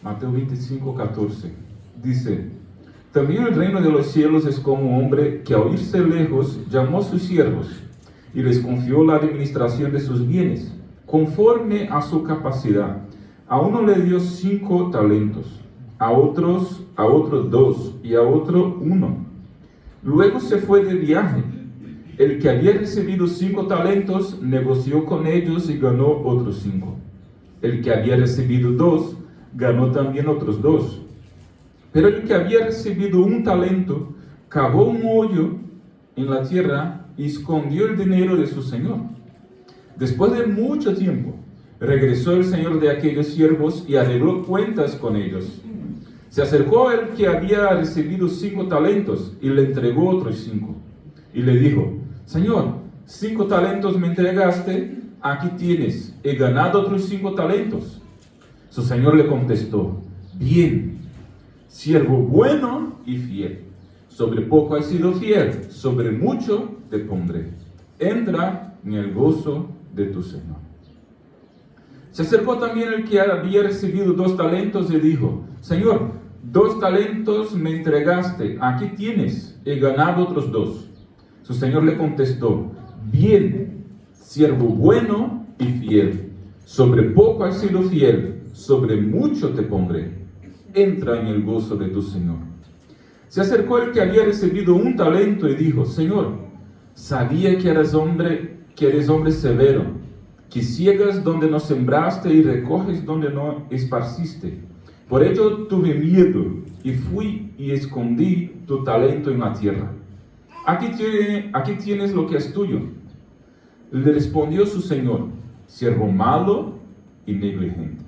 Mateo 25, 14. Dice: también el reino de los cielos es como un hombre que, al irse lejos, llamó a sus siervos y les confió la administración de sus bienes, conforme a su capacidad. A uno le dio 5 talentos, a otro 2 y a otro 1. Luego se fue de viaje. El que había recibido 5 talentos negoció con ellos y ganó otros 5. El que había recibido 2 ganó también otros 2. Pero el que había recibido 1 talento cavó un hoyo en la tierra y escondió el dinero de su señor. Después de mucho tiempo, regresó el señor de aquellos siervos y arregló cuentas con ellos. Se acercó el que había recibido 5 talentos y le entregó otros 5. Y le dijo: Señor, 5 talentos me entregaste, aquí tienes, he ganado otros 5 talentos. Su señor le contestó: bien, siervo bueno y fiel. Sobre poco has sido fiel, sobre mucho te pondré. Entra en el gozo de tu señor. Se acercó también el que había recibido 2 talentos y dijo: Señor, 2 talentos me entregaste, aquí tienes, he ganado otros 2. Su señor le contestó: bien, siervo bueno y fiel. Sobre poco has sido fiel, sobre mucho te pondré. Entra en el gozo de tu señor. Se acercó el que había recibido 1 talento y dijo: Señor, sabía que eres hombre severo, que ciegas donde no sembraste y recoges donde no esparciste. Por ello tuve miedo y fui y escondí tu talento en la tierra. Aquí tienes lo que es tuyo. Le respondió su señor: siervo malo y negligente.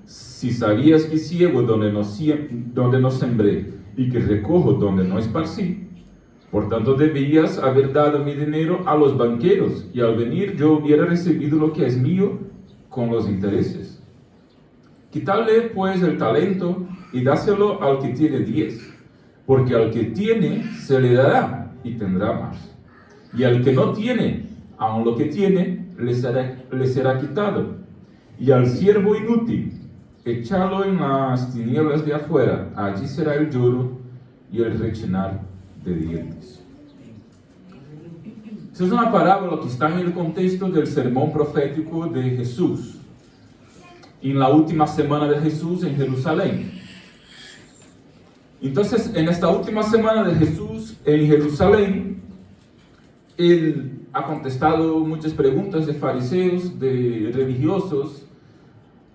Si sabías que ciego donde no sembré y que recojo donde no esparcí, por tanto debías haber dado mi dinero a los banqueros, y al venir yo hubiera recibido lo que es mío con los intereses. Quitadle pues el talento y dáselo al que tiene 10, porque al que tiene se le dará y tendrá más. Y al que no tiene, aun lo que tiene, le será quitado. Y al siervo inútil, echadlo en las tinieblas de afuera, allí será el lloro y el rechinar de dientes. Esta es una parábola que está en el contexto del sermón profético de Jesús, en la última semana de Jesús en Jerusalén. Entonces, en esta última semana de Jesús en Jerusalén, él ha contestado muchas preguntas de fariseos, de religiosos,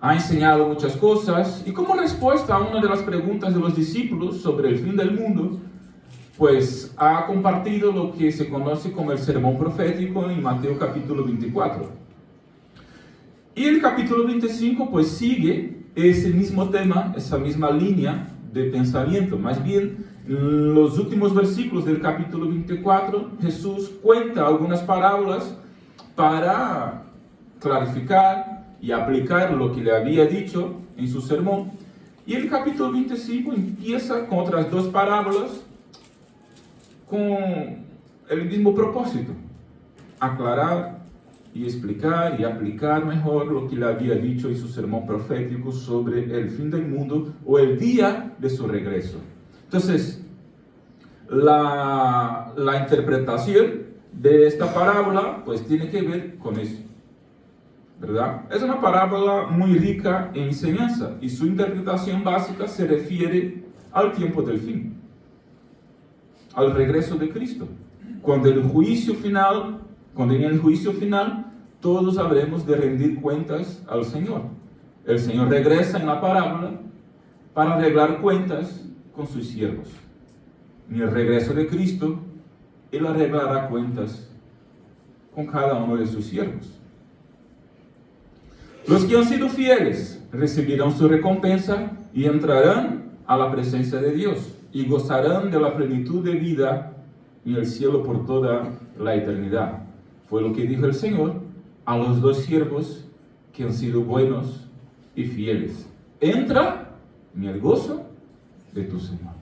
ha enseñado muchas cosas, y como respuesta a una de las preguntas de los discípulos sobre el fin del mundo, pues ha compartido lo que se conoce como el sermón profético en Mateo capítulo 24. Y el capítulo 25 pues sigue ese mismo tema, esa misma línea de pensamiento. Más bien, en los últimos versículos del capítulo 24, Jesús cuenta algunas parábolas para clarificar y aplicar lo que le había dicho en su sermón. Y el capítulo 25 empieza con otras 2 parábolas con el mismo propósito: aclarar y explicar y aplicar mejor lo que le había dicho en su sermón profético sobre el fin del mundo o el día de su regreso. Entonces, la interpretación de esta parábola pues tiene que ver con eso, ¿verdad? Es una parábola muy rica en enseñanza y su interpretación básica se refiere al tiempo del fin, al regreso de Cristo, cuando en el juicio final todos habremos de rendir cuentas al Señor. El Señor regresa en la parábola para arreglar cuentas con sus siervos. En el regreso de Cristo, Él arreglará cuentas con cada uno de sus siervos. Los que han sido fieles recibirán su recompensa y entrarán a la presencia de Dios y gozarán de la plenitud de vida en el cielo por toda la eternidad. Fue lo que dijo el Señor a los 2 siervos que han sido buenos y fieles: entra en el gozo de tu Señor.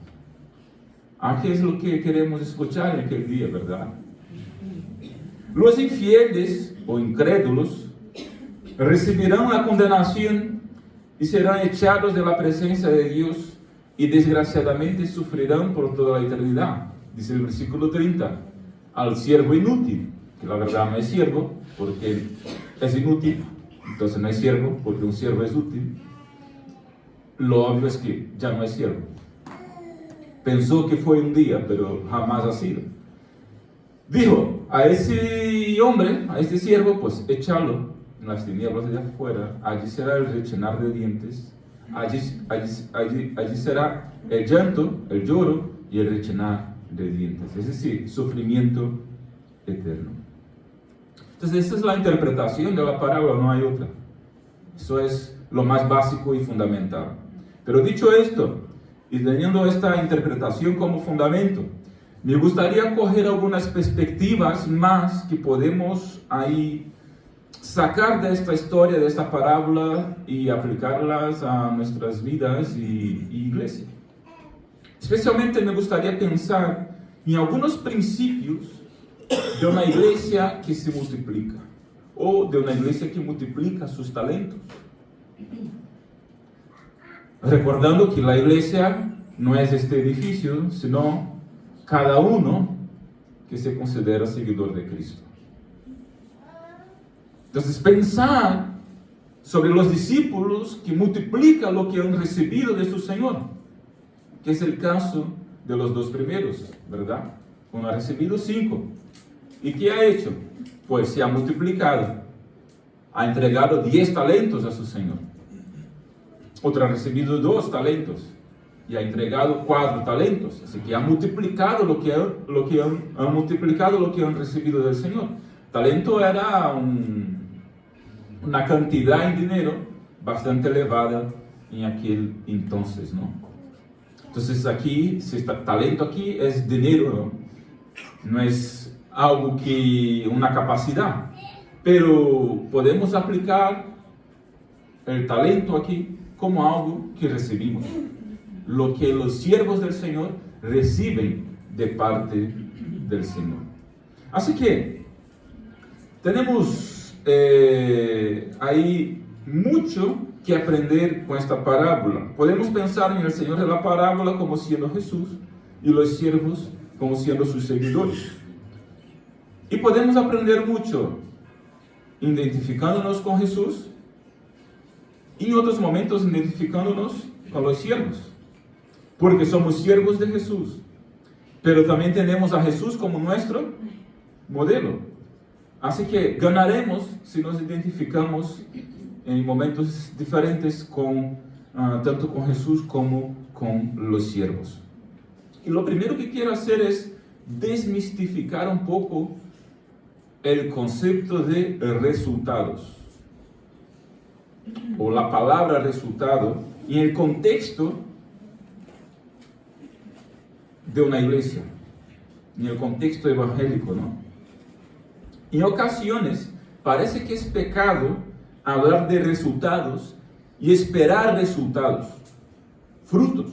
Aquí es lo que queremos escuchar en aquel día, ¿verdad? Los infieles o incrédulos recibirán la condenación y serán echados de la presencia de Dios y desgraciadamente sufrirán por toda la eternidad. Dice el versículo 30, al siervo inútil, que la verdad no es siervo porque es inútil, entonces no es siervo porque un siervo es útil. Lo obvio es que ya no es siervo. Pensó que fue un día, pero jamás ha sido. Dijo, a ese hombre, a este siervo, pues échalo en las tinieblas de afuera, allí será el rechinar de dientes, allí será el llanto, el lloro y el rechinar de dientes, es decir, sufrimiento eterno. Entonces, esa es la interpretación de la parábola, no hay otra. Eso es lo más básico y fundamental. Pero dicho esto, y teniendo esta interpretación como fundamento, me gustaría coger algunas perspectivas más que podemos ahí sacar de esta historia, de esta parábola y aplicarlas a nuestras vidas y iglesia. Especialmente me gustaría pensar en algunos principios de una iglesia que se multiplica o de una iglesia que multiplica sus talentos. Recordando que la iglesia no es este edificio, sino cada uno que se considera seguidor de Cristo. Entonces, pensar sobre los discípulos que multiplican lo que han recibido de su Señor, que es el caso de los dos primeros, ¿verdad? Uno ha recibido 5. ¿Y qué ha hecho? Pues se ha multiplicado. Ha entregado 10 talentos a su Señor. Otro ha recibido 2 talentos y ha entregado 4 talentos. Así que ha multiplicado lo que han multiplicado lo que han recibido del Señor. Talento era una cantidad en dinero bastante elevada en aquel entonces, ¿no? Entonces aquí, talento aquí es dinero, no es algo que una capacidad, pero podemos aplicar el talento aquí como algo que recibimos, lo que los siervos del Señor reciben de parte del Señor. Así que tenemos ahí mucho que aprender con esta parábola. Podemos pensar en el Señor de la parábola como siendo Jesús y los siervos como siendo sus seguidores. Y podemos aprender mucho identificándonos con Jesús y en otros momentos identificándonos con los siervos, porque somos siervos de Jesús, pero también tenemos a Jesús como nuestro modelo. Así que ganaremos si nos identificamos en momentos diferentes tanto con Jesús como con los siervos. Y lo primero que quiero hacer es desmistificar un poco el concepto de resultados, o la palabra resultado, en el contexto de una iglesia, en el contexto evangélico, ¿no? En ocasiones parece que es pecado hablar de resultados y esperar resultados, frutos.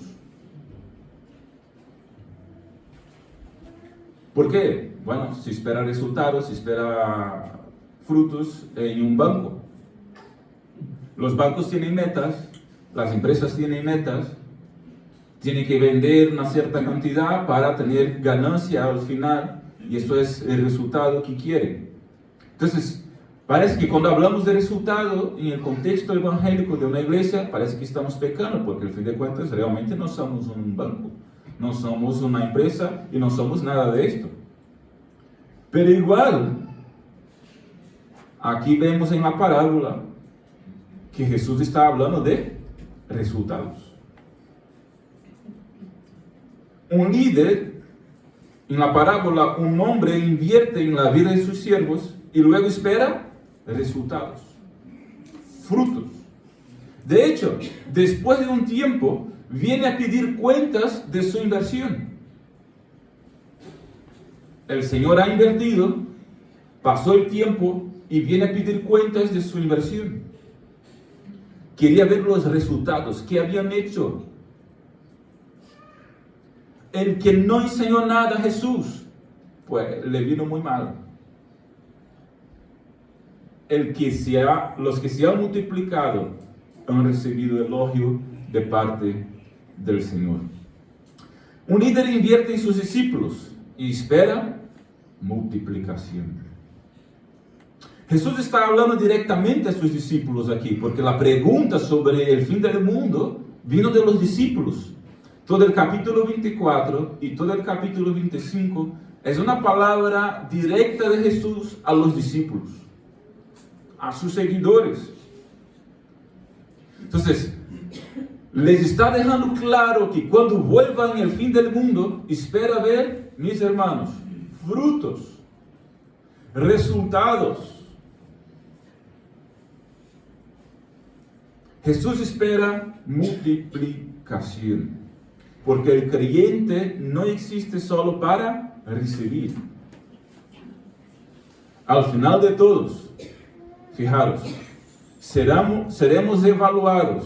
¿Por qué? Bueno, si espera resultados, si espera frutos en un banco. Los bancos tienen metas, las empresas tienen metas, tienen que vender una cierta cantidad para tener ganancia al final, y eso es el resultado que quieren. Entonces, parece que cuando hablamos de resultado en el contexto evangélico de una iglesia, parece que estamos pecando, porque al fin de cuentas realmente no somos un banco, no somos una empresa y no somos nada de esto. Pero igual, aquí vemos en la parábola que Jesús está hablando de resultados. Un líder, en la parábola, un hombre invierte en la vida de sus siervos y luego espera resultados, frutos. De hecho, después de un tiempo, viene a pedir cuentas de su inversión. El Señor ha invertido, pasó el tiempo y viene a pedir cuentas de su inversión. Quería ver los resultados, ¿qué habían hecho? El que no enseñó nada a Jesús, pues le vino muy mal. Los que se han multiplicado han recibido elogio de parte del Señor. Un líder invierte en sus discípulos y espera multiplicación. Jesús está hablando directamente a sus discípulos aquí, porque la pregunta sobre el fin del mundo vino de los discípulos. Todo el capítulo 24 y todo el capítulo 25 es una palabra directa de Jesús a los discípulos, a sus seguidores. Entonces, les está dejando claro que cuando vuelvan el fin del mundo, espera ver, mis hermanos, frutos, resultados. Jesús espera multiplicación, porque el creyente no existe solo para recibir. Al final de todos, fijaros, seremos evaluados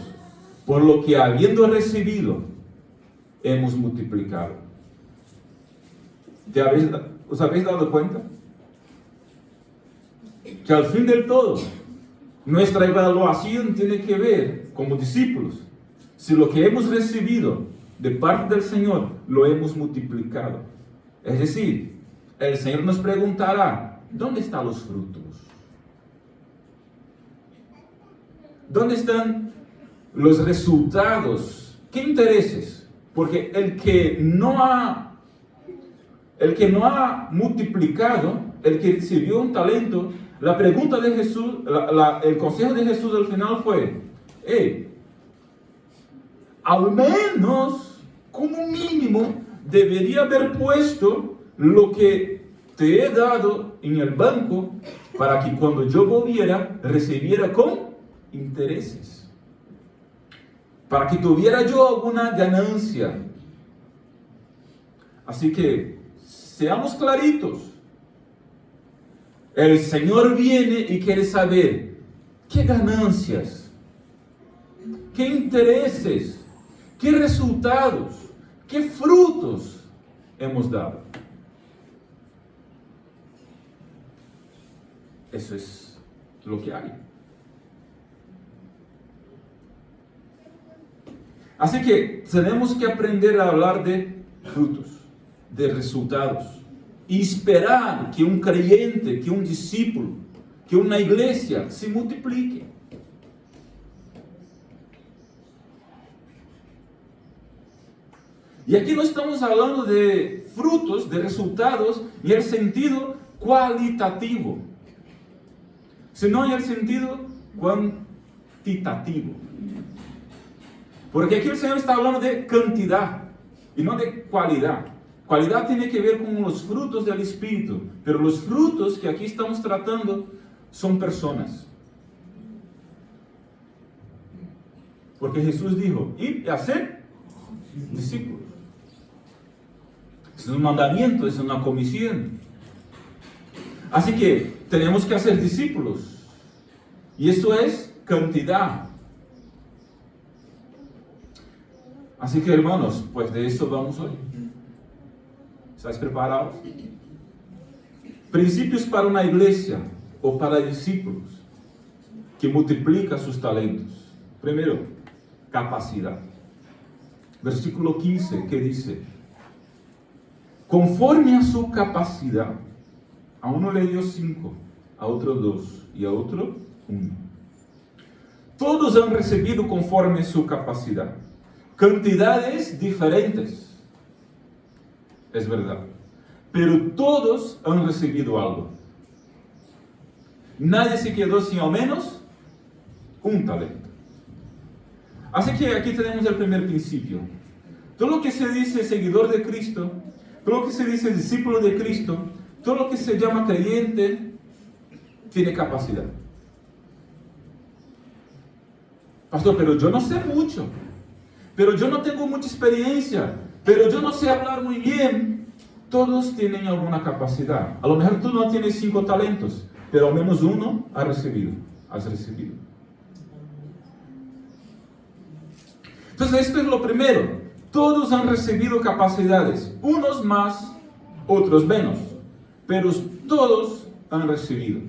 por lo que habiendo recibido, hemos multiplicado. ¿Os habéis dado cuenta? Que al fin del todo, nuestra evaluación tiene que ver, como discípulos, si lo que hemos recibido de parte del Señor lo hemos multiplicado. Es decir, el Señor nos preguntará, ¿dónde están los frutos? ¿Dónde están los resultados? ¿Qué intereses? Porque el que no ha multiplicado, el que recibió un talento, la pregunta de Jesús, el consejo de Jesús al final fue, al menos, como mínimo, debería haber puesto lo que te he dado en el banco para que cuando yo volviera, recibiera con intereses. Para que tuviera yo alguna ganancia. Así que, seamos claritos. El Señor viene y quiere saber qué ganancias, qué intereses, qué resultados, qué frutos hemos dado. Eso es lo que hay. Así que tenemos que aprender a hablar de frutos, de resultados. Y esperar que un creyente, que un discípulo, que una iglesia se multiplique. Y aquí no estamos hablando de frutos, de resultados, en el sentido cualitativo, sino en el sentido cuantitativo. Porque aquí el Señor está hablando de cantidad y no de cualidad. Cualidad tiene que ver con los frutos del Espíritu, pero los frutos que aquí estamos tratando son personas. Porque Jesús dijo, id y hacer discípulos. Es un mandamiento, es una comisión. Así que tenemos que hacer discípulos. Y eso es cantidad. Así que hermanos, pues de eso vamos hoy. ¿Estáis preparados? Principios para una iglesia o para discípulos que multiplica sus talentos. Primero, capacidad. Versículo 15, que dice, conforme a su capacidad, a uno le dio 5, a otro 2 y a otro 1. Todos han recibido conforme a su capacidad. Cantidades diferentes. Es verdad. Pero todos han recibido algo. Nadie se quedó sin al menos un talento. Así que aquí tenemos el primer principio. Todo lo que se dice seguidor de Cristo, todo lo que se dice discípulo de Cristo, todo lo que se llama creyente, tiene capacidad. Pastor, pero yo no sé mucho. Pero yo no tengo mucha experiencia. Pero yo no sé hablar muy bien. Todos tienen alguna capacidad. A lo mejor tú no tienes 5 talentos, pero al menos uno has recibido. Entonces esto es lo primero. Todos han recibido capacidades. Unos más, otros menos. Pero todos han recibido.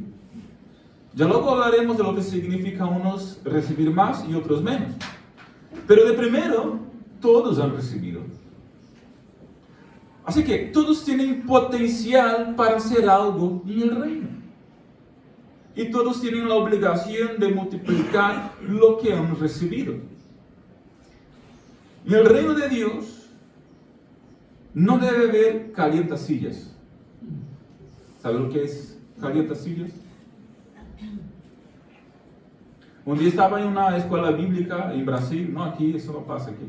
Ya luego hablaremos de lo que significa unos recibir más y otros menos. Pero de primero, todos han recibido. Así que todos tienen potencial para hacer algo en el reino. Y todos tienen la obligación de multiplicar lo que han recibido. En el reino de Dios no debe haber calientasillas. ¿Sabe lo que es calientasillas? Un día estaba en una escuela bíblica en Brasil, no aquí, eso no pasa aquí.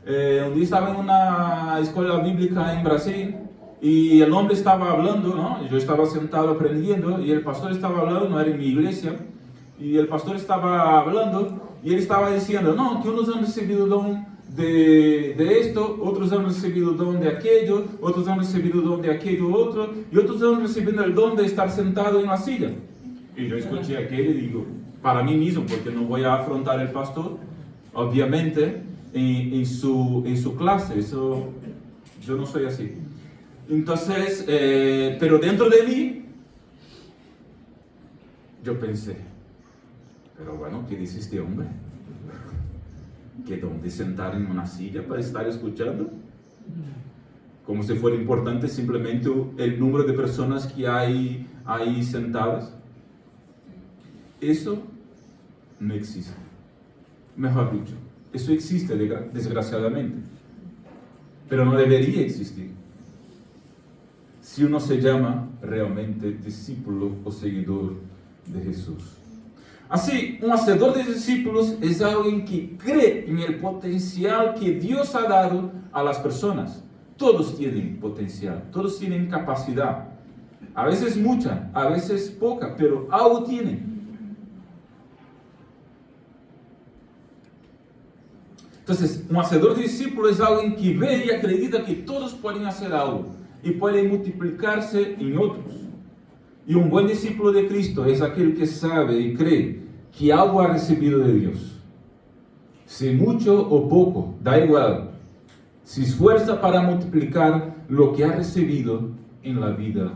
Un día estaba en una escuela bíblica en Brasil y el hombre estaba hablando, ¿no? Yo estaba sentado aprendiendo y el pastor estaba hablando, no era en mi iglesia, y el pastor estaba hablando y él estaba diciendo, no, que unos han recibido don de esto, otros han recibido don de aquello, otros han recibido don de aquello otro, y otros han recibido el don de estar sentado en la silla. Y yo escuché aquello y digo, para mí mismo, porque no voy a afrontar al pastor, obviamente, en su clase, eso, yo no soy así. Entonces, pero dentro de mí, yo pensé, pero bueno, ¿qué dice este hombre? ¿Que dónde sentar en una silla para estar escuchando? Como si fuera importante simplemente el número de personas que hay ahí sentadas. Eso no existe. Mejor dicho, eso existe desgraciadamente, pero no debería existir si uno se llama realmente discípulo o seguidor de Jesús. Así, un hacedor de discípulos es alguien que cree en el potencial que Dios ha dado a las personas. Todos tienen potencial, todos tienen capacidad. A veces mucha, a veces poca, pero algo tienen. Entonces, un hacedor de discípulos es alguien que ve y acredita que todos pueden hacer algo y pueden multiplicarse en otros. Y un buen discípulo de Cristo es aquel que sabe y cree que algo ha recibido de Dios. Si mucho o poco, da igual. Se esfuerza para multiplicar lo que ha recibido en la vida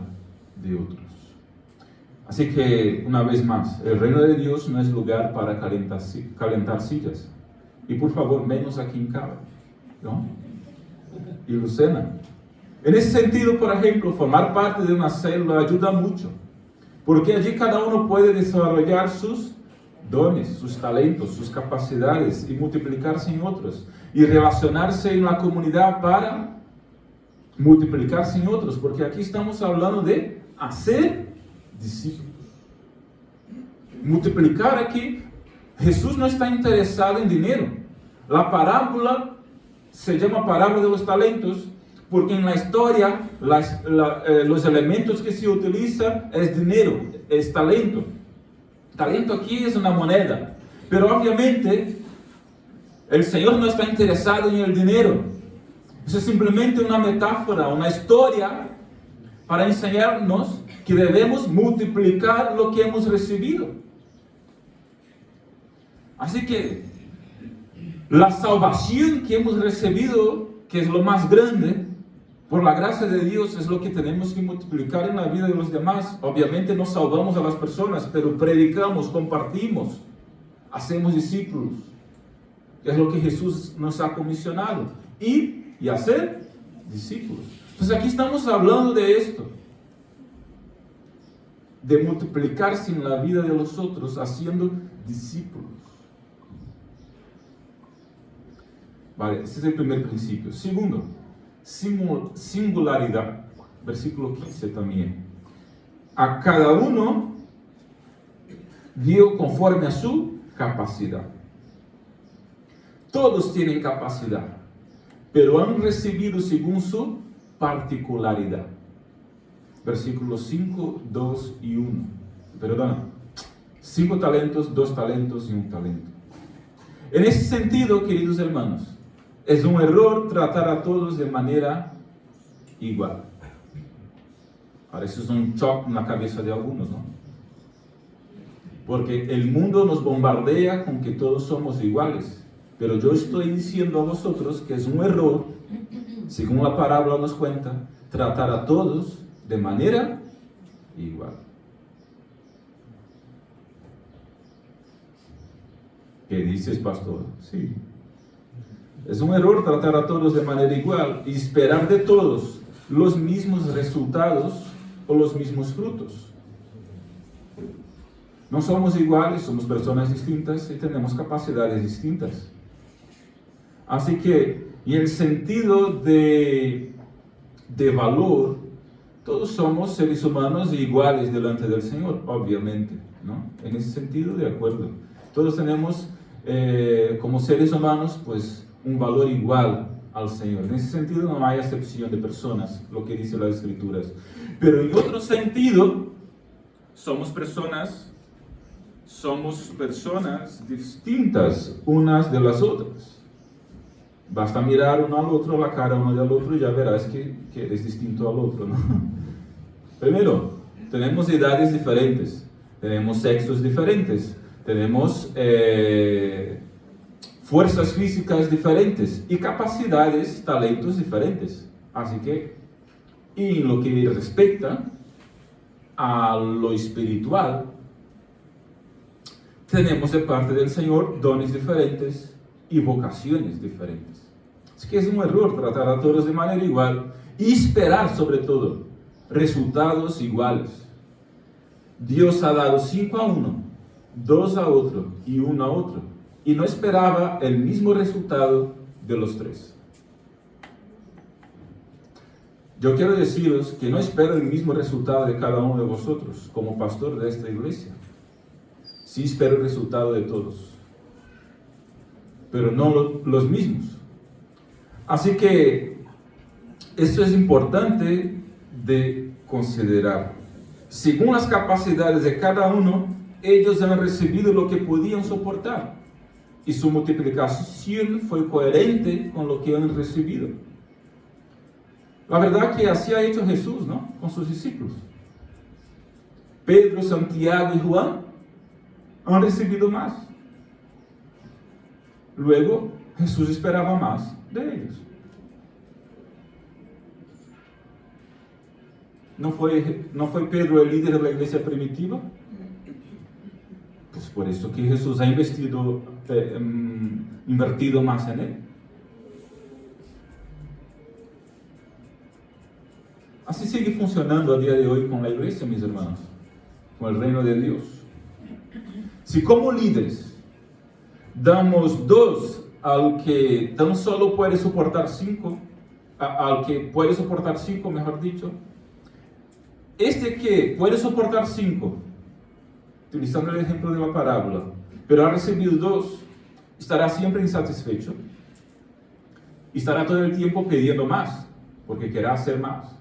de otros. Así que, una vez más, el reino de Dios no es lugar para calentar sillas. Y por favor, menos aquí en Cava, ¿no? Y Lucena. En ese sentido, por ejemplo, formar parte de una célula ayuda mucho. Porque allí cada uno puede desarrollar sus dones, sus talentos, sus capacidades y multiplicarse en otros. Y relacionarse en la comunidad para multiplicarse en otros. Porque aquí estamos hablando de hacer discípulos. Multiplicar aquí, Jesús no está interesado en dinero. La parábola se llama parábola de los talentos porque en la historia los elementos que se utilizan es dinero, es talento. Talento aquí es una moneda, pero obviamente el Señor no está interesado en el dinero. Eso es simplemente una metáfora, una historia para enseñarnos que debemos multiplicar lo que hemos recibido. Así que la salvación que hemos recibido, que es lo más grande, por la gracia de Dios, es lo que tenemos que multiplicar en la vida de los demás. Obviamente no salvamos a las personas, pero predicamos, compartimos, hacemos discípulos. Es lo que Jesús nos ha comisionado. Y hacer discípulos. Entonces aquí estamos hablando de esto. De multiplicarse en la vida de los otros, haciendo discípulos. Vale, ese es el primer principio. Segundo, singularidad. Versículo 15 también. A cada uno dio conforme a su capacidad. Todos tienen capacidad, pero han recibido según su particularidad. Versículos 5, 2 y 1. Perdona. 5 talentos, 2 talentos y 1 talento. En ese sentido, queridos hermanos, es un error tratar a todos de manera igual. Ahora, eso es un shock en la cabeza de algunos, ¿no? Porque el mundo nos bombardea con que todos somos iguales. Pero yo estoy diciendo a vosotros que es un error, según la parábola nos cuenta, tratar a todos de manera igual. ¿Qué dices, pastor? Sí. Es un error tratar a todos de manera igual y esperar de todos los mismos resultados o los mismos frutos. No somos iguales, somos personas distintas y tenemos capacidades distintas. Así que, y el sentido de valor, todos somos seres humanos iguales delante del Señor, obviamente, ¿no? En ese sentido, de acuerdo. Todos tenemos, como seres humanos, pues, un valor igual al Señor. En ese sentido no hay acepción de personas, lo que dice las Escrituras. Pero en otro sentido, somos personas distintas unas de las otras. Basta mirar uno al otro, la cara uno del otro, y ya verás que eres distinto al otro, ¿no? Primero, tenemos edades diferentes, tenemos sexos diferentes, tenemos fuerzas físicas diferentes y capacidades, talentos diferentes. Así que, y en lo que respecta a lo espiritual, tenemos de parte del Señor dones diferentes y vocaciones diferentes. Así que es un error tratar a todos de manera igual y esperar, sobre todo, resultados iguales. Dios ha dado 5 a uno, 2 a otro y 1 a otro, y no esperaba el mismo resultado de los 3. Yo quiero deciros que no espero el mismo resultado de cada uno de vosotros como pastor de esta iglesia. Sí espero el resultado de todos, pero no los mismos. Así que esto es importante de considerar. Según las capacidades de cada uno, ellos han recibido lo que podían soportar y su multiplicación fue coherente con lo que han recibido. La verdad que así ha hecho Jesús, ¿no? Con sus discípulos. Pedro, Santiago y Juan han recibido más. Luego, Jesús esperaba más de ellos. ¿No fue Pedro el líder de la iglesia primitiva? Pues por eso que Jesús ha invertido más en él. Así sigue funcionando a día de hoy con la iglesia, mis hermanos, con el reino de Dios. Si como líderes damos 2 al que tan solo puede soportar 5, al que puede soportar 5, mejor dicho, este que puede soportar 5, utilizando el ejemplo de la parábola, pero ha recibido 2, estará siempre insatisfecho y estará todo el tiempo pidiendo más, porque querrá hacer más.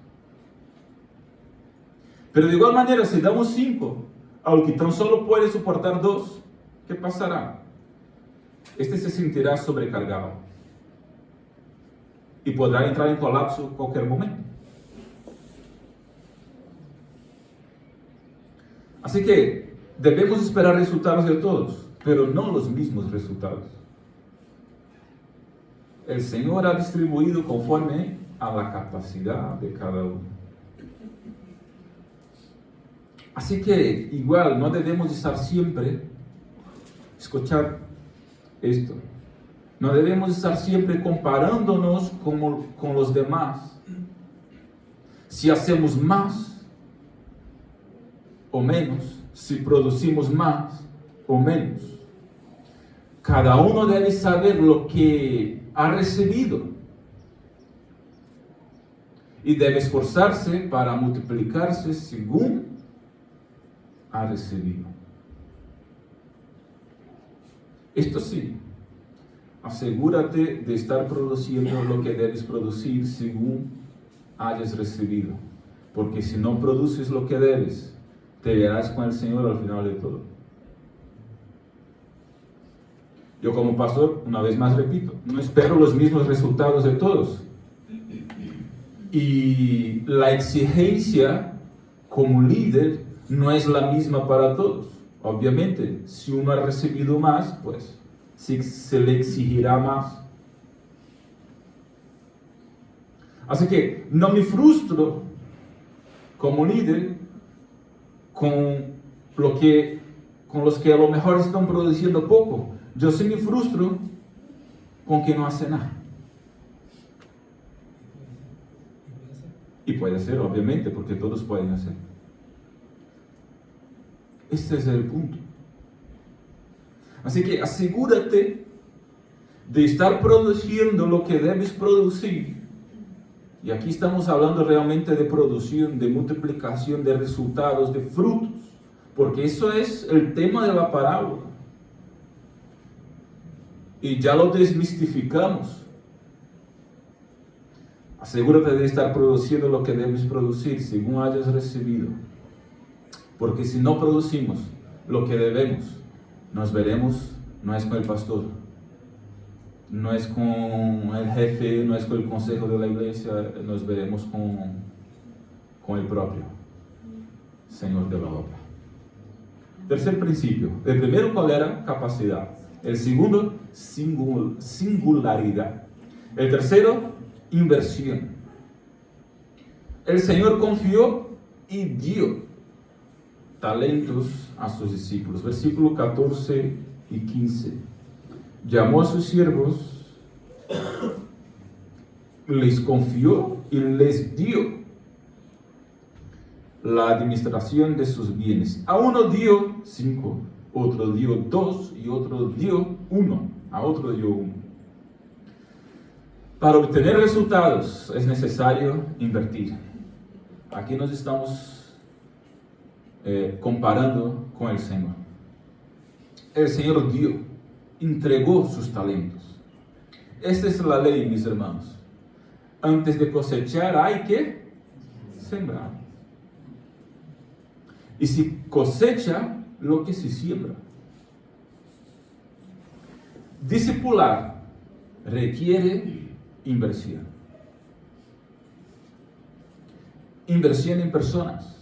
Pero de igual manera, si damos 5 al que tan solo puede soportar 2, ¿qué pasará? Este se sentirá sobrecargado y podrá entrar en colapso en cualquier momento. Así que debemos esperar resultados de todos, pero no los mismos resultados. El Señor ha distribuido conforme a la capacidad de cada uno. Así que igual no debemos estar siempre, escuchar esto, no debemos estar siempre comparándonos con los demás. Si hacemos más o menos, si producimos más o menos. Cada uno debe saber lo que ha recibido y debe esforzarse para multiplicarse según ha recibido. Esto sí, asegúrate de estar produciendo lo que debes producir según hayas recibido, porque si no produces lo que debes, te verás con el Señor al final de todo. Yo como pastor, una vez más repito, no espero los mismos resultados de todos. Y la exigencia como líder no es la misma para todos. Obviamente, si uno ha recibido más, pues se le exigirá más. Así que no me frustro como líder con los que a lo mejor están produciendo poco, Yo sí me frustro con quien no hace nada. Y puede ser, obviamente, porque todos pueden hacer. Este es el punto. Así que asegúrate de estar produciendo lo que debes producir. Y aquí estamos hablando realmente de producción, de multiplicación, de resultados, de frutos. Porque eso es el tema de la parábola. Y ya lo desmistificamos. Asegúrate de estar produciendo lo que debes producir según hayas recibido. Porque si no producimos lo que debemos, nos veremos, no es con el pastor, no es con el jefe, no es con el consejo de la iglesia, nos veremos con el propio Señor de la obra. Tercer principio. El primero, ¿cuál era? Capacidad. El segundo, singularidad. El tercero, inversión. El Señor confió y dio talentos a sus discípulos. Versículo 14 y 15. Llamó a sus siervos, les confió y les dio la administración de sus bienes. A uno dio 5, otro dio 2 y otro dio 1. A otro dio 1. Para obtener resultados es necesario invertir. Aquí nos estamos comparando con el Señor. El Señor dio, entregó sus talentos. Esta es la ley, mis hermanos. Antes de cosechar hay que sembrar. Y si cosecha lo que se siembra. Discipular requiere inversión. Inversión en personas.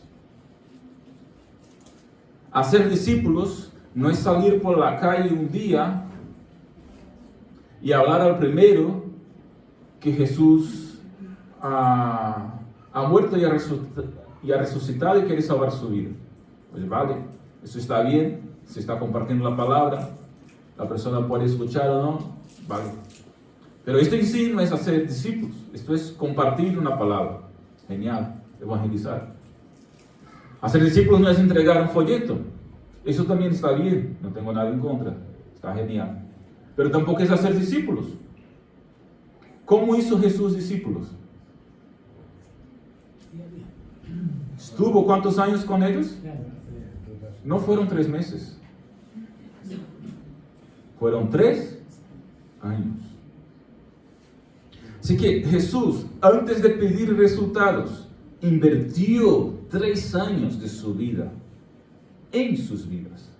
Hacer discípulos no es salir por la calle un día y hablar al primero que Jesús ha muerto y ha resucitado y quiere salvar su vida. Pues vale, eso está bien, se está compartiendo la palabra, la persona puede escuchar o no, vale. Pero esto en sí no es hacer discípulos, esto es compartir una palabra. Genial, evangelizar. Hacer discípulos no es entregar un folleto. Eso también está bien, no tengo nada en contra, está genial. Pero tampoco es hacer discípulos. ¿Cómo hizo Jesús discípulos? ¿Estuvo cuántos años con ellos? No fueron 3 meses. Fueron 3 años. Así que Jesús, antes de pedir resultados, invirtió 3 años de su vida en sus vidas.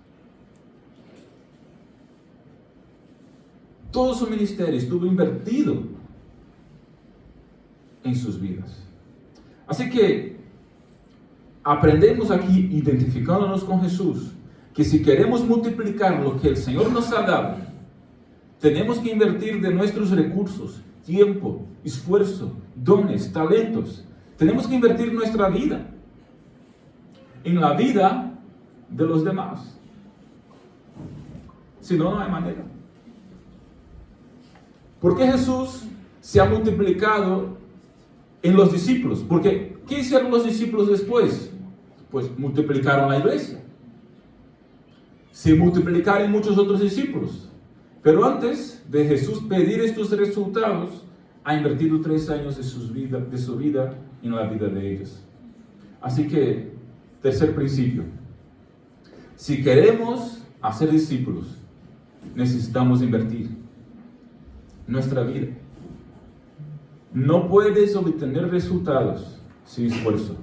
Todo su ministerio estuvo invertido en sus vidas. Así que aprendemos aquí, identificándonos con Jesús, que si queremos multiplicar lo que el Señor nos ha dado, tenemos que invertir de nuestros recursos, tiempo, esfuerzo, dones, talentos. Tenemos que invertir nuestra vida en la vida de los demás. Si no, no hay manera. ¿Por qué Jesús se ha multiplicado en los discípulos? Porque ¿qué hicieron los discípulos después? Pues multiplicaron la iglesia. Se multiplicaron muchos otros discípulos. Pero antes de Jesús pedir estos resultados, ha invertido 3 años de su vida en la vida de ellos. Así que, tercer principio. Si queremos hacer discípulos, necesitamos invertir nuestra vida. No puedes obtener resultados sin esfuerzo,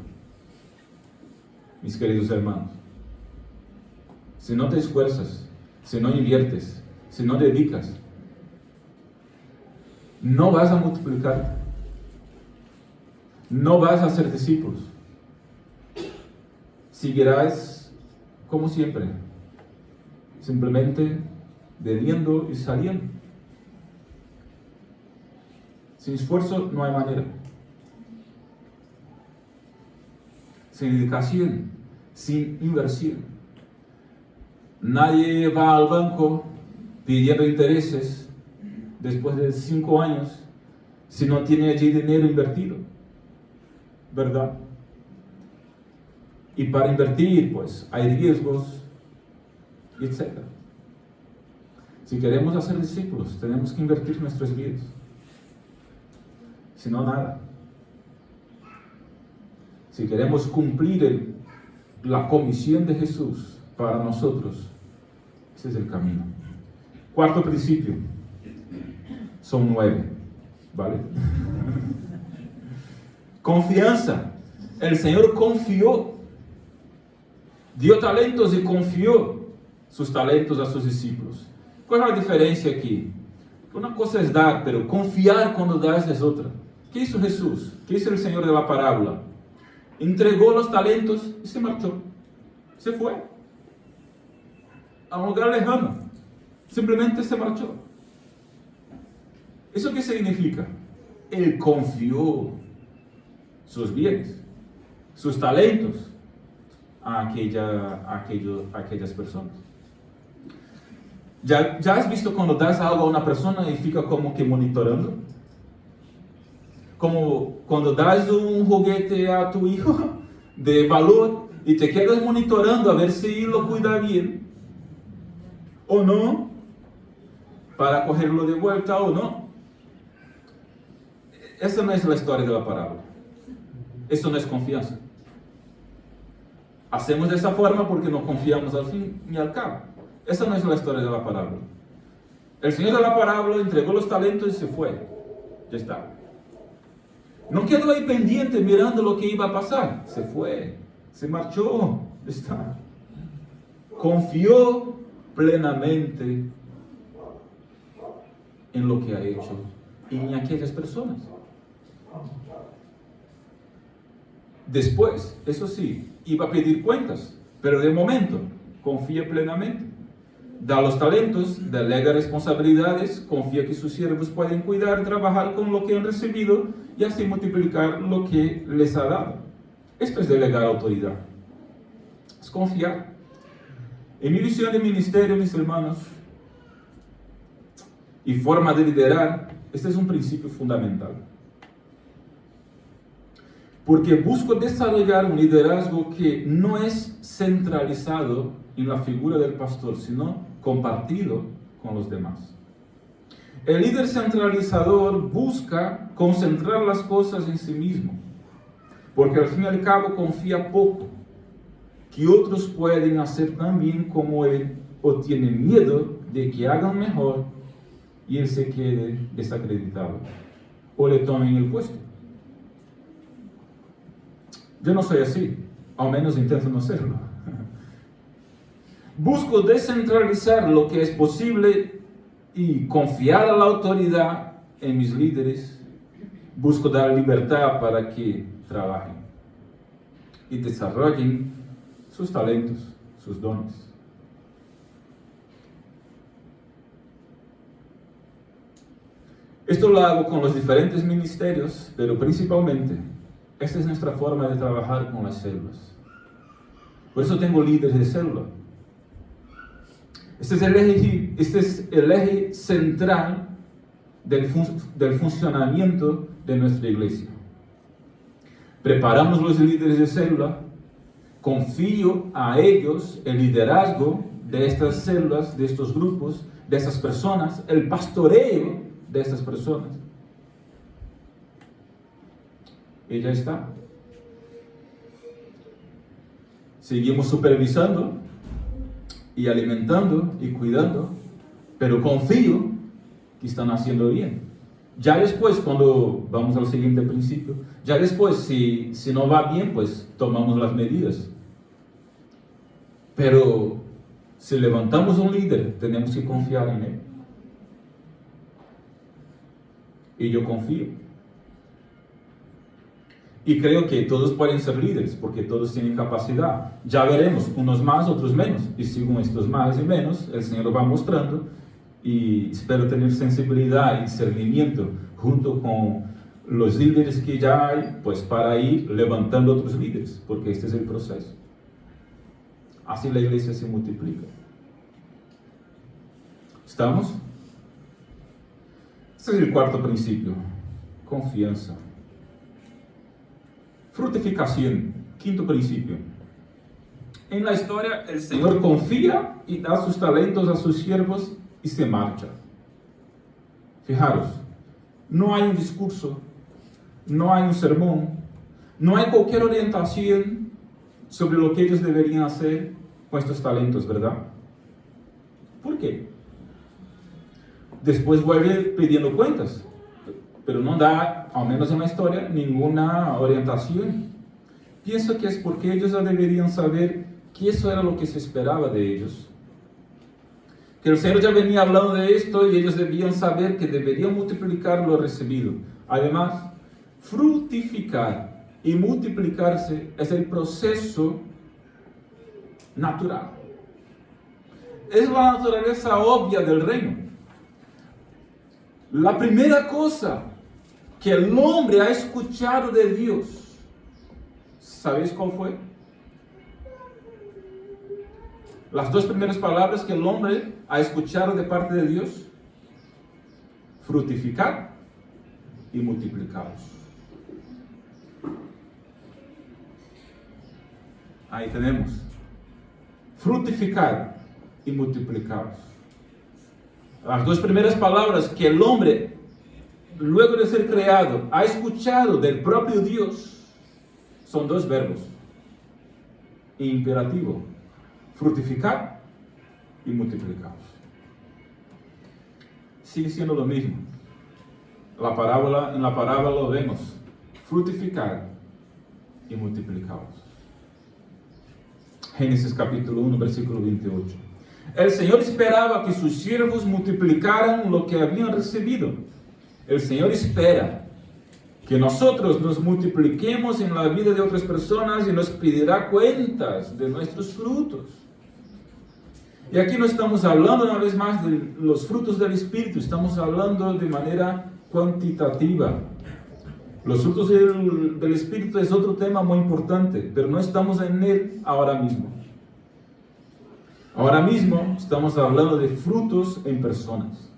mis queridos hermanos. Si no te esfuerzas, si no inviertes, si no dedicas, no vas a multiplicar, no vas a ser discípulos. Seguirás como siempre, simplemente bebiendo y saliendo. Sin esfuerzo no hay manera. Sin dedicación, sin inversión. Nadie va al banco pidiendo intereses después de 5 años si no tiene allí dinero invertido, ¿verdad? Y para invertir, pues, hay riesgos, etc. Si queremos hacer discípulos, tenemos que invertir nuestras vidas. Si no, nada. Si queremos cumplir la comisión de Jesús para nosotros, ese es el camino. Cuarto principio. Son 9, ¿vale? Confianza. El Señor confió, dio talentos y confió sus talentos a sus discípulos. ¿Cuál es la diferencia aquí? Una cosa es dar, pero confiar cuando das es otra. ¿Qué hizo Jesús? ¿Qué hizo el Señor de la parábola? Entregó los talentos y se marchó. Se fue a un lugar lejano. Simplemente se marchó. ¿Eso qué significa? Él confió sus bienes, sus talentos a aquellas personas. ¿Ya has visto cuando das algo a una persona y fica como que monitorando? Como cuando das un juguete a tu hijo de valor y te quedas monitorando a ver si lo cuida bien o no, para cogerlo de vuelta o no. Esa no es la historia de la parábola. Eso no es confianza. Hacemos de esa forma porque no confiamos al fin y al cabo. Esa no es la historia de la parábola. El Señor de la parábola entregó los talentos y se fue. Ya está. No quedó ahí pendiente mirando lo que iba a pasar. Se fue. Se marchó. Ya está. Confió plenamente en lo que ha hecho y en aquellas personas. Después, eso sí, iba a pedir cuentas, pero de momento confía plenamente. Da los talentos, delega responsabilidades, confía que sus siervos pueden cuidar y trabajar con lo que han recibido y así multiplicar lo que les ha dado. Esto es delegar autoridad. Es confiar. En mi visión de ministerio, mis hermanos, y forma de liderar, este es un principio fundamental. Porque busco desarrollar un liderazgo que no es centralizado en la figura del pastor, sino compartido con los demás. El líder centralizador busca concentrar las cosas en sí mismo, porque al fin y al cabo confía poco que otros pueden hacer tan bien como él, o tiene miedo de que hagan mejor y él se quede desacreditado o le tomen el puesto. Yo no soy así, al menos intento no serlo. Busco descentralizar lo que es posible y confiar a la autoridad en mis líderes. Busco dar libertad para que trabajen y desarrollen sus talentos, sus dones. Esto lo hago con los diferentes ministerios, pero principalmente esta es nuestra forma de trabajar con las células. Por eso tengo líderes de célula. Este es el eje central del funcionamiento de nuestra iglesia. Preparamos los líderes de célula, confío a ellos el liderazgo de estas células, de estos grupos, de estas personas, el pastoreo de estas personas. Y ya está. Seguimos supervisando y alimentando y cuidando, pero confío que están haciendo bien. Ya después, cuando vamos al siguiente principio, ya después, si no va bien, pues tomamos las medidas. Pero si levantamos un líder, tenemos que confiar en él. Y yo confío. Y creo que todos pueden ser líderes, porque todos tienen capacidad. Ya veremos, unos más, otros menos. Y según estos más y menos, el Señor va mostrando. Y espero tener sensibilidad y discernimiento junto con los líderes que ya hay, pues para ir levantando otros líderes, porque este es el proceso. Así la iglesia se multiplica. ¿Estamos? Este es el cuarto principio, confianza. Frutificación, quinto principio. En la historia, el Señor confía y da sus talentos a sus siervos y se marcha. Fijaros, no hay un discurso, no hay un sermón, no hay cualquier orientación sobre lo que ellos deberían hacer con estos talentos, ¿verdad? ¿Por qué? Después vuelve pidiendo cuentas, pero no da, al menos en la historia, ninguna orientación. Pienso que es porque ellos ya deberían saber que eso era lo que se esperaba de ellos. Que el Señor ya venía hablando de esto y ellos debían saber que deberían multiplicar lo recibido. Además, fructificar y multiplicarse es el proceso natural. Es la naturaleza obvia del reino. La primera cosa que el hombre ha escuchado de Dios, ¿sabéis cuál fue? Las dos primeras palabras que el hombre ha escuchado de parte de Dios: fructificar y multiplicaros. Ahí tenemos. Fructificar y multiplicaros. Las dos primeras palabras que el hombre, luego de ser creado, ha escuchado del propio Dios, son dos verbos. Imperativo. Fructificar y multiplicaros. Sigue siendo lo mismo. En la parábola lo vemos. Fructificar y multiplicaros. Génesis capítulo 1, versículo 28. El Señor esperaba que sus siervos multiplicaran lo que habían recibido. El Señor espera que nosotros nos multipliquemos en la vida de otras personas y nos pedirá cuentas de nuestros frutos. Y aquí no estamos hablando una vez más de los frutos del Espíritu, estamos hablando de manera cuantitativa. Los frutos del Espíritu es otro tema muy importante, pero no estamos en él ahora mismo. Ahora mismo estamos hablando de frutos en personas,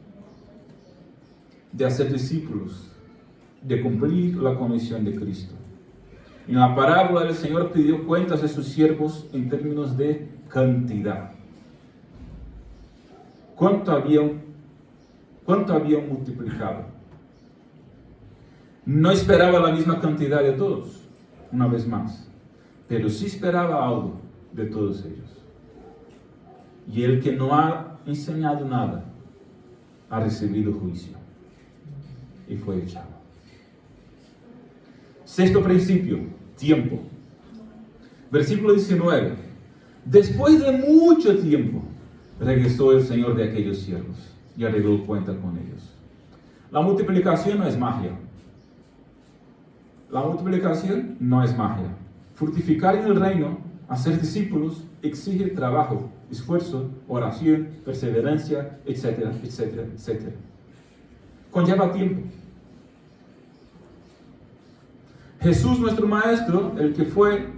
de hacer discípulos, de cumplir la comisión de Cristo. En la parábola el Señor pidió cuentas de sus siervos en términos de cantidad. ¿Cuánto habían multiplicado? No esperaba la misma cantidad de todos, una vez más, pero sí esperaba algo de todos ellos. Y el que no ha enseñado nada ha recibido juicio y fue echado. Sexto principio, tiempo. Versículo 19. Después de mucho tiempo, regresó el Señor de aquellos siervos y arregló cuenta con ellos. La multiplicación no es magia. La multiplicación no es magia. Fructificar en el reino, hacer discípulos, exige trabajo, esfuerzo, oración, perseverancia, etcétera, etcétera, etcétera. Conlleva tiempo. Jesús, nuestro Maestro, el que fue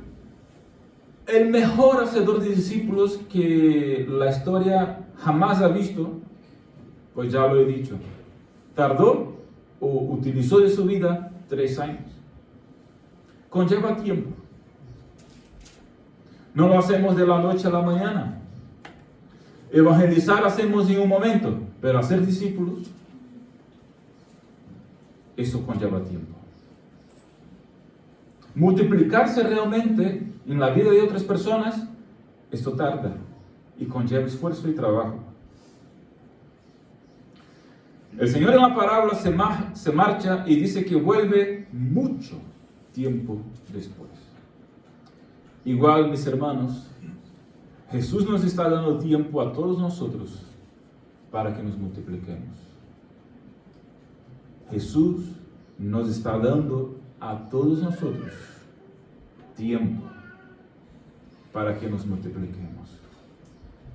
el mejor hacedor de discípulos que la historia jamás ha visto, pues ya lo he dicho, tardó o utilizó de su vida 3 años. Conlleva tiempo. No lo hacemos de la noche a la mañana. Evangelizar hacemos en un momento, pero hacer discípulos, eso conlleva tiempo. Multiplicarse realmente en la vida de otras personas, esto tarda y conlleva esfuerzo y trabajo. El Señor en la parábola se marcha y dice que vuelve mucho tiempo después. Igual, mis hermanos, Jesús nos está dando tiempo a todos nosotros para que nos multipliquemos. Jesús nos está dando a todos nosotros tiempo para que nos multipliquemos.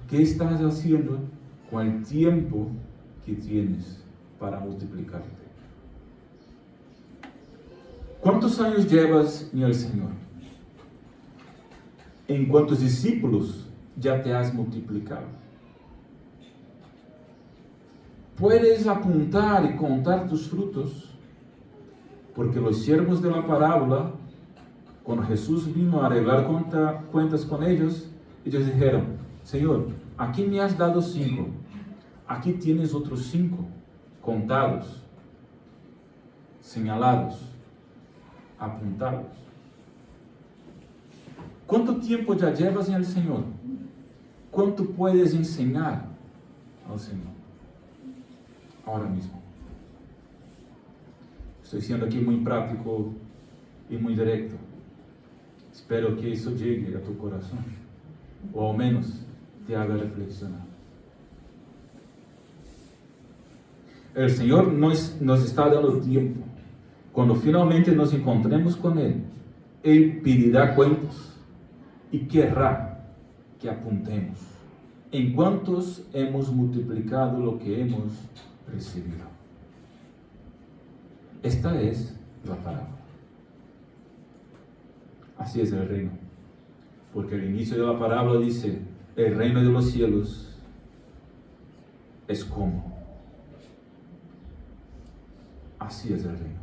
¿Qué estás haciendo con el tiempo que tienes para multiplicarte? ¿Cuántos años llevas en el Señor? ¿En cuántos discípulos ya te has multiplicado? puedes apuntar y contar tus frutos, porque los siervos de la parábola, cuando Jesús vino a arreglar cuentas con ellos dijeron: Señor, aquí me has dado 5, aquí tienes otros 5 contados, señalados, apuntados. ¿Cuánto tiempo ya llevas en el Señor? ¿Cuánto puedes enseñar al Señor ahora mismo? Estoy siendo aquí muy práctico y muy directo. Espero que eso llegue a tu corazón, o al menos te haga reflexionar. El Señor nos está dando tiempo. Cuando finalmente nos encontremos con Él, Él pedirá cuentas y querrá que apuntemos en cuántos hemos multiplicado lo que hemos recibido. Esta es la parábola. Así es el reino. Porque el inicio de la parábola dice: el reino de los cielos es como. Así es el reino.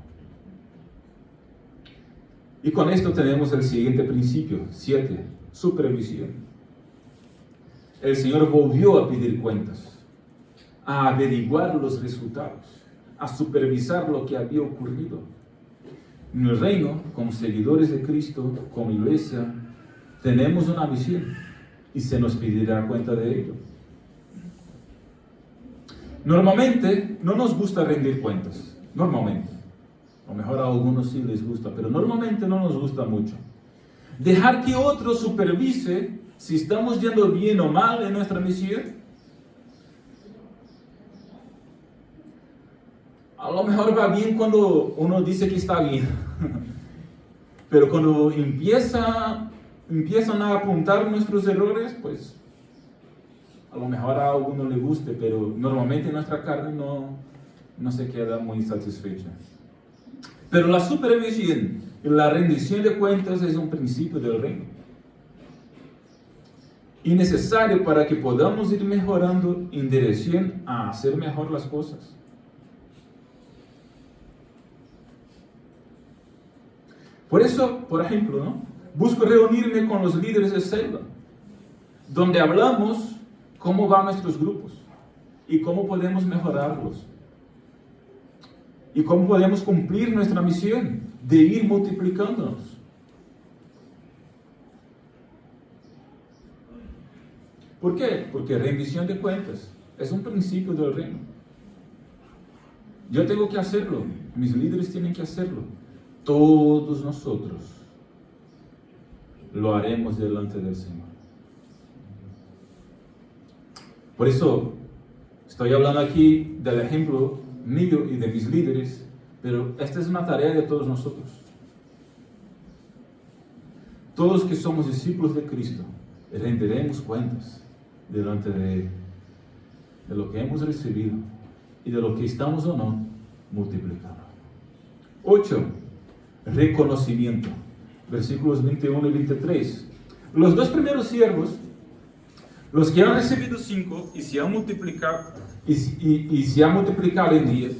Y con esto tenemos el siguiente principio, 7, supervisión. El Señor volvió a pedir cuentas, a averiguar los resultados, a supervisar lo que había ocurrido. En el reino, como seguidores de Cristo, como iglesia, tenemos una misión y se nos pedirá cuenta de ello. Normalmente no nos gusta rendir cuentas, normalmente. A lo mejor a algunos sí les gusta, pero normalmente no nos gusta mucho. Dejar que otro supervise si estamos yendo bien o mal en nuestra misión. A lo mejor va bien cuando uno dice que está bien, pero cuando empiezan a apuntar nuestros errores, pues a lo mejor a alguno le guste, pero normalmente nuestra carne no se queda muy satisfecha. Pero la supervisión y la rendición de cuentas es un principio del reino, y necesario para que podamos ir mejorando en dirección a hacer mejor las cosas. Por eso, por ejemplo, busco reunirme con los líderes de celda, donde hablamos cómo van nuestros grupos y cómo podemos mejorarlos y cómo podemos cumplir nuestra misión de ir multiplicándonos. ¿Por qué? Porque rendición de cuentas es un principio del reino. Yo tengo que hacerlo, mis líderes tienen que hacerlo. Todos nosotros lo haremos delante del Señor. Por eso estoy hablando aquí del ejemplo mío y de mis líderes, pero esta es una tarea de todos nosotros. Todos que somos discípulos de Cristo rendiremos cuentas delante de Él, de lo que hemos recibido y de lo que estamos o no multiplicando. 8. Reconocimiento. Versículos 21 y 23. Los dos primeros siervos, los que han recibido 5 y se han multiplicado, y se han multiplicado en 10,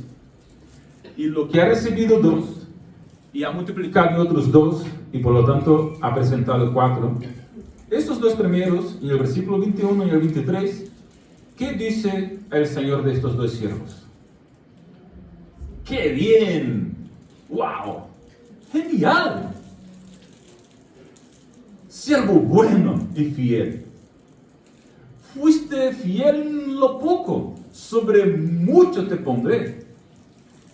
y lo que ha recibido 2 y ha multiplicado en otros 2, y por lo tanto ha presentado 4. Estos dos primeros, en el versículo 21 y el 23, ¿qué dice el Señor de estos dos siervos? ¡Qué bien! ¡Wow! ¡Genial! Siervo bueno y fiel. Fuiste fiel en lo poco, sobre mucho te pondré.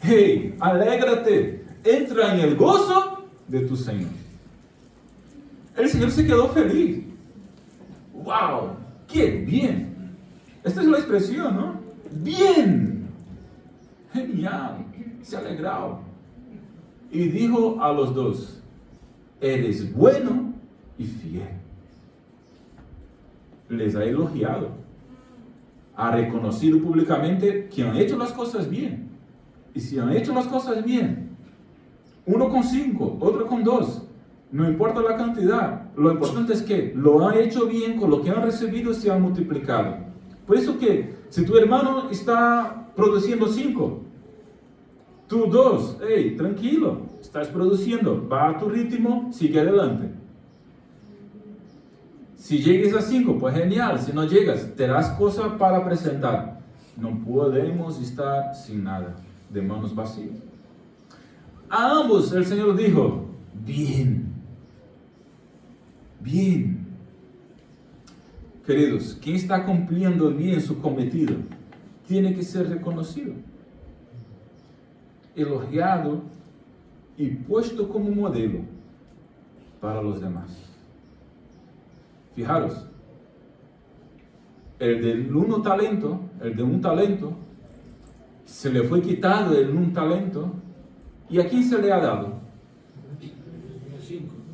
¡Hey! Alégrate, entra en el gozo de tu Señor. El Señor se quedó feliz. ¡Wow! ¡Qué bien! Esta es la expresión, ¿no? ¡Bien! ¡Genial! Se alegró. Y dijo a los dos: eres bueno y fiel. Les ha elogiado. Ha reconocido públicamente que han hecho las cosas bien. Y si han hecho las cosas bien, uno con 5, otro con 2, no importa la cantidad, lo importante es que lo han hecho bien, con lo que han recibido se han multiplicado. Por eso que si tu hermano está produciendo 5. Tú 2, hey, tranquilo, estás produciendo, va a tu ritmo, sigue adelante. Si llegues a 5, pues genial, si no llegas, tendrás cosas para presentar. No podemos estar sin nada, de manos vacías. A ambos el Señor dijo, bien, bien. Queridos, quien está cumpliendo bien su cometido, tiene que ser reconocido, elogiado y puesto como modelo para los demás. Fijaros, el de un talento, se le fue quitado el un talento, ¿y a quién se le ha dado?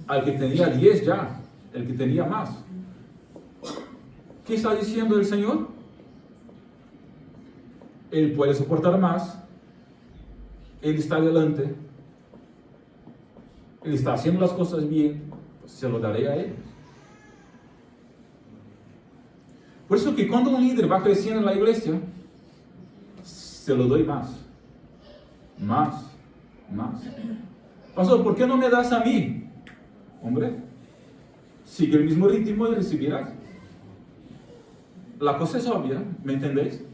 Al que tenía 10 ya, el que tenía más. ¿Qué está diciendo el Señor? Él puede soportar más, Él está adelante, Él está haciendo las cosas bien, pues se lo daré a Él. Por eso que cuando un líder va creciendo en la iglesia, se lo doy más. Pastor, ¿por qué no me das a mí? Hombre, sigue el mismo ritmo y recibirás. La cosa es obvia, ¿me entendéis?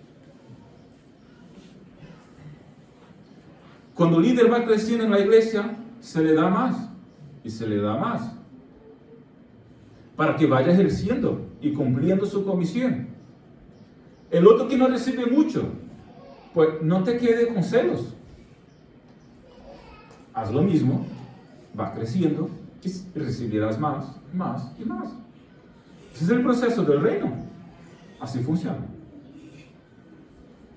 Cuando el líder va creciendo en la iglesia, se le da más y se le da más, para que vaya ejerciendo y cumpliendo su comisión. El otro que no recibe mucho, pues no te quede con celos. Haz lo mismo, va creciendo y recibirás más y más. Ese es el proceso del reino. Así funciona.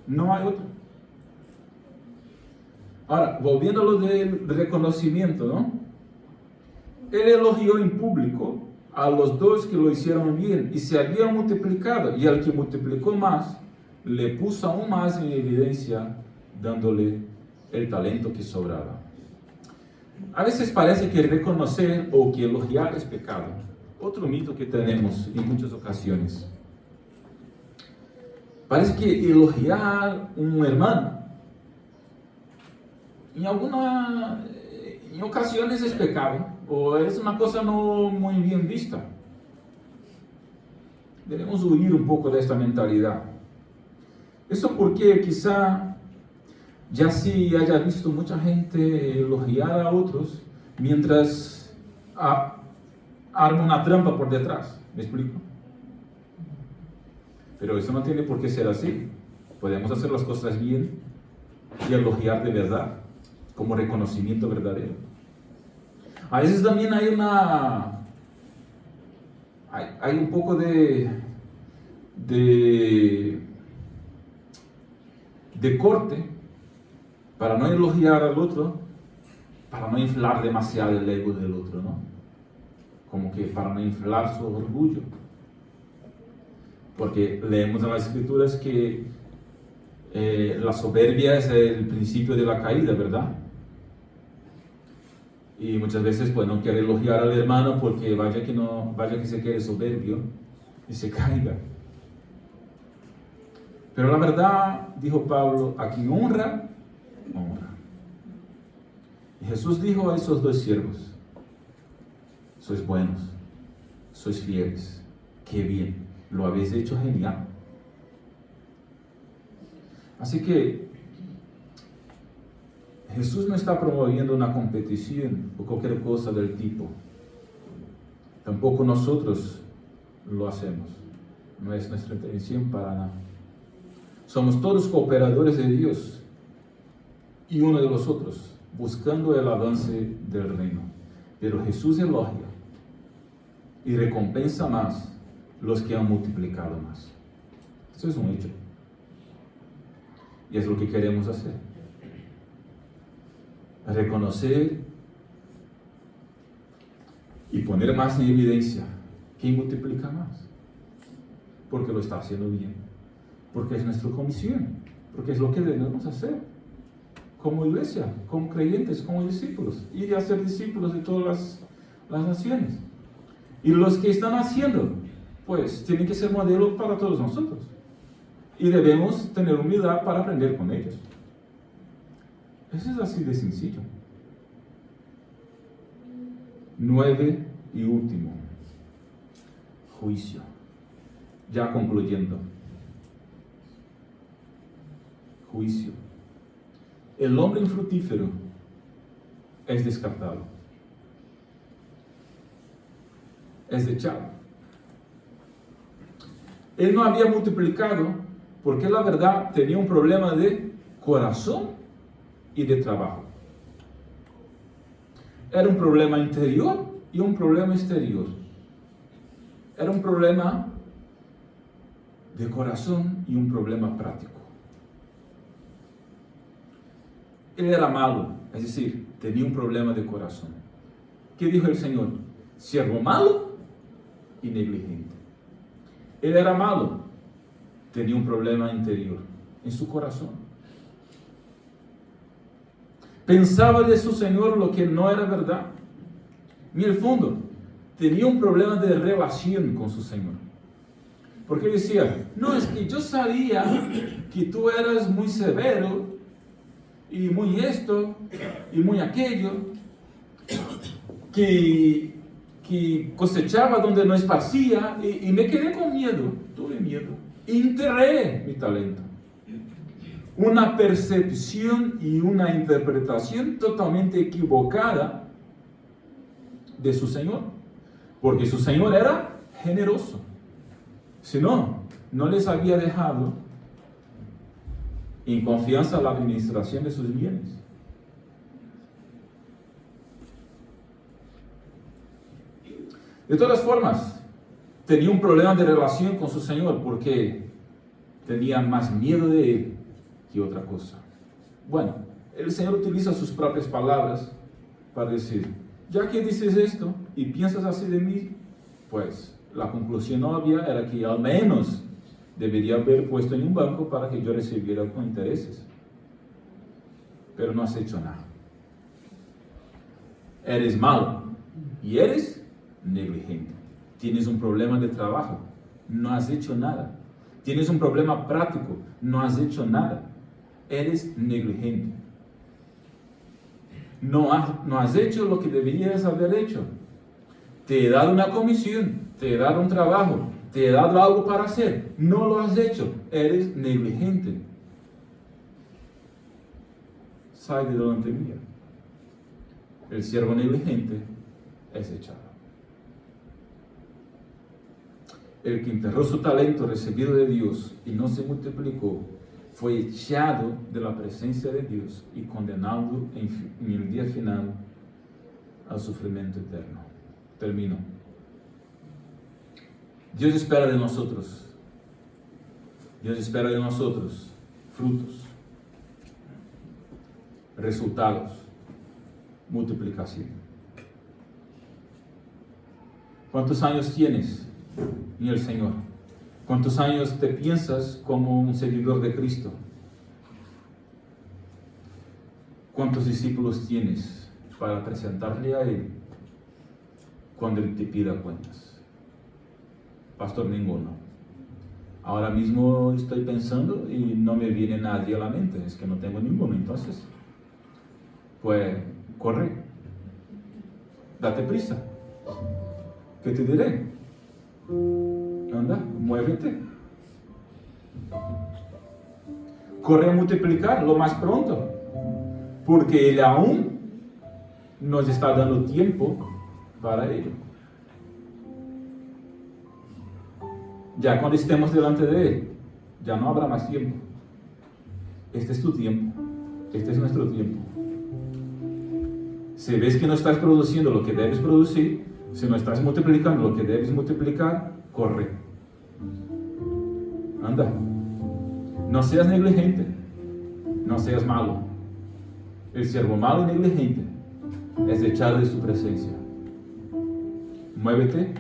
No hay otro. Ahora, volviendo a lo del reconocimiento, ¿no? Él elogió en público a los 2 que lo hicieron bien y se habían multiplicado, y al que multiplicó más, le puso aún más en evidencia, dándole el talento que sobraba. A veces parece que reconocer o que elogiar es pecado. Otro mito que tenemos en muchas ocasiones. Parece que elogiar un hermano en ocasiones es pecado, o es una cosa no muy bien vista. Debemos huir un poco de esta mentalidad. Eso porque quizá ya sí haya visto mucha gente elogiar a otros mientras arma una trampa por detrás. ¿Me explico? Pero eso no tiene por qué ser así. Podemos hacer las cosas bien y elogiar de verdad, como reconocimiento verdadero. A veces también hay un poco de corte para no elogiar al otro, para no inflar demasiado el ego del otro, ¿no? Como que para no inflar su orgullo. Porque leemos en las Escrituras que la soberbia es el principio de la caída, ¿verdad? Y muchas veces pues no quiere elogiar al hermano porque vaya que se quede soberbio y se caiga. Pero la verdad, dijo Pablo, a quien honra, honra. Y Jesús dijo a esos 2 siervos, sois buenos, sois fieles, qué bien, lo habéis hecho genial. Así que Jesús no está promoviendo una competición o cualquier cosa del tipo. Tampoco nosotros lo hacemos. No es nuestra intención para nada. Somos todos cooperadores de Dios y uno de los otros, buscando el avance del reino. Pero Jesús elogia y recompensa más los que han multiplicado más. Eso es un hecho. Y es lo que queremos hacer. Reconocer y poner más en evidencia quién multiplica más. Porque lo está haciendo bien. Porque es nuestra comisión. Porque es lo que debemos hacer. Como iglesia, como creyentes, como discípulos. Ir a ser discípulos de todas las naciones. Y los que están haciendo, pues tienen que ser modelo para todos nosotros. y debemos tener humildad para aprender con ellos. Eso es así de sencillo. 9 y último, juicio. Ya concluyendo. Juicio. El hombre infructífero es descartado. Es echado. Él no había multiplicado porque la verdad tenía un problema de corazón y de trabajo. Era un problema interior y un problema exterior. Era un problema de corazón y un problema práctico. Él era malo, es decir, tenía un problema de corazón. ¿Qué dijo el Señor? Siervo malo y negligente. Él era malo, tenía un problema interior, en su corazón. Pensaba de su Señor lo que no era verdad. En el fondo, tenía un problema de relación con su Señor. Porque decía, no, es que yo sabía que tú eras muy severo, y muy esto, y muy aquello, que cosechaba donde no esparcía, y me quedé con miedo, tuve miedo, y enterré mi talento. Una percepción y una interpretación totalmente equivocada de su Señor, porque su Señor era generoso. Si no, no les había dejado en confianza la administración de sus bienes. De todas formas, tenía un problema de relación con su Señor porque tenía más miedo de Él que otra cosa. Bueno, el Señor utiliza sus propias palabras para decir, ya que dices esto y piensas así de mí, pues la conclusión obvia era que al menos debería haber puesto en un banco para que yo recibiera con intereses. Pero no has hecho nada. Eres malo y eres negligente. Tienes un problema de trabajo, no has hecho nada. Tienes un problema práctico, no has hecho nada. Eres negligente. No has hecho lo que deberías haber hecho. Te he dado una comisión, te he dado un trabajo, te he dado algo para hacer. No lo has hecho. Eres negligente. Sal de delante mía. El siervo negligente es echado. El que enterró su talento recibido de Dios y no se multiplicó, fue echado de la presencia de Dios y condenado en el día final al sufrimiento eterno. Termino. Dios espera de nosotros frutos, resultados, multiplicación. ¿Cuántos años tienes en el Señor? ¿Cuántos años te piensas como un seguidor de Cristo? ¿Cuántos discípulos tienes para presentarle a Él cuando Él te pida cuentas? Pastor, ninguno. Ahora mismo estoy pensando y no me viene nadie a la mente, es que no tengo ninguno. Entonces, pues, corre, date prisa. ¿Qué te diré? Anda, muévete. Corre a multiplicar lo más pronto, porque Él aún nos está dando tiempo para ello. Ya cuando estemos delante de Él, ya no habrá más tiempo. Este es tu tiempo. Este es nuestro tiempo. Si ves que no estás produciendo lo que debes producir, si no estás multiplicando lo que debes multiplicar, corre. Anda. No seas negligente. No seas malo. El siervo malo y negligente es echado de su presencia. Muévete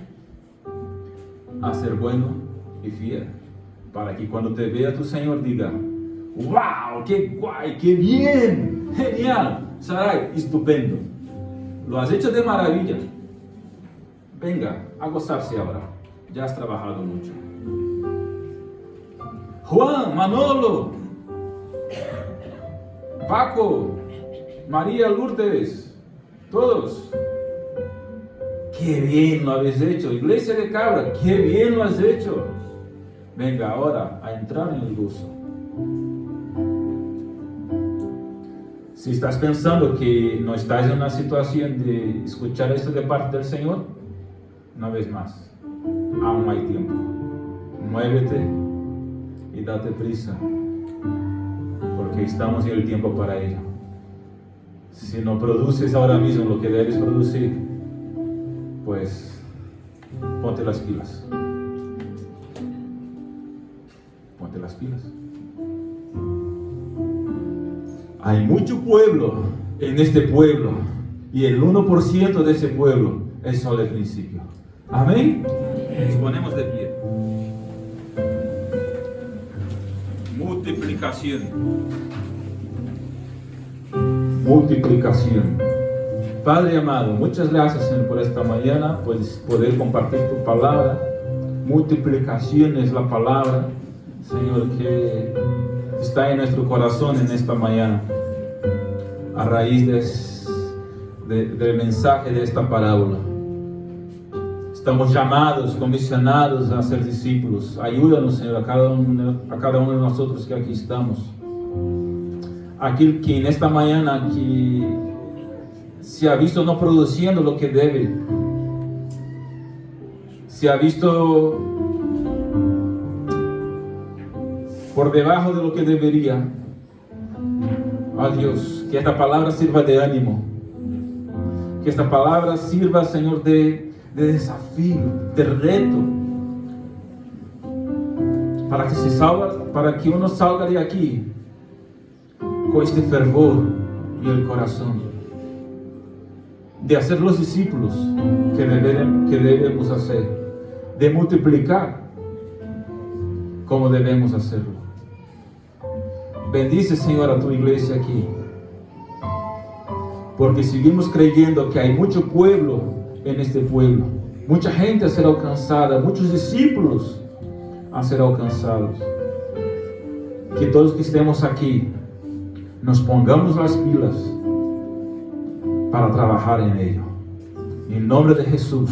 a ser bueno y fiel, para que cuando te vea tu Señor diga, ¡wow! ¡Qué guay! ¡Qué bien! ¡Genial! Sarai, estupendo. Lo has hecho de maravilla. Venga, a gozarse ahora. Ya has trabajado mucho. Juan, Manolo, Paco, María Lourdes, todos. Qué bien lo habéis hecho. Iglesia de Cabra, qué bien lo has hecho. Venga ahora a entrar en el gozo. Si estás pensando que no estás en una situación de escuchar esto de parte del Señor, una vez más, aún hay tiempo. Muévete y date prisa, porque estamos en el tiempo para ello. Si no produces ahora mismo lo que debes producir, pues ponte las pilas. Ponte las pilas. Hay mucho pueblo en este pueblo, y el 1% de ese pueblo es solo el principio. Amén. Nos ponemos de pie. Multiplicación. Multiplicación. Padre amado, muchas gracias, Señor, por esta mañana, pues poder compartir tu palabra. Multiplicación es la palabra, Señor, que está en nuestro corazón en esta mañana, a raíz del mensaje de esta parábola. Estamos llamados, comisionados a ser discípulos. Ayúdanos, Señor, a cada uno de nosotros que aquí estamos. Aquel que en esta mañana que se ha visto no produciendo lo que debe, se ha visto por debajo de lo que debería. Oh Dios, que esta palabra sirva de ánimo, que esta palabra sirva, Señor, de desafío, de reto, para que uno salga de aquí con este fervor en el corazón, de hacer los discípulos que debemos hacer, de multiplicar como debemos hacerlo. Bendice, Señor, a tu iglesia aquí, porque seguimos creyendo que hay mucho pueblo en este pueblo, mucha gente a ser alcanzada, muchos discípulos a ser alcanzados. Que todos que estemos aquí nos pongamos las pilas para trabajar en ello. En nombre de Jesús.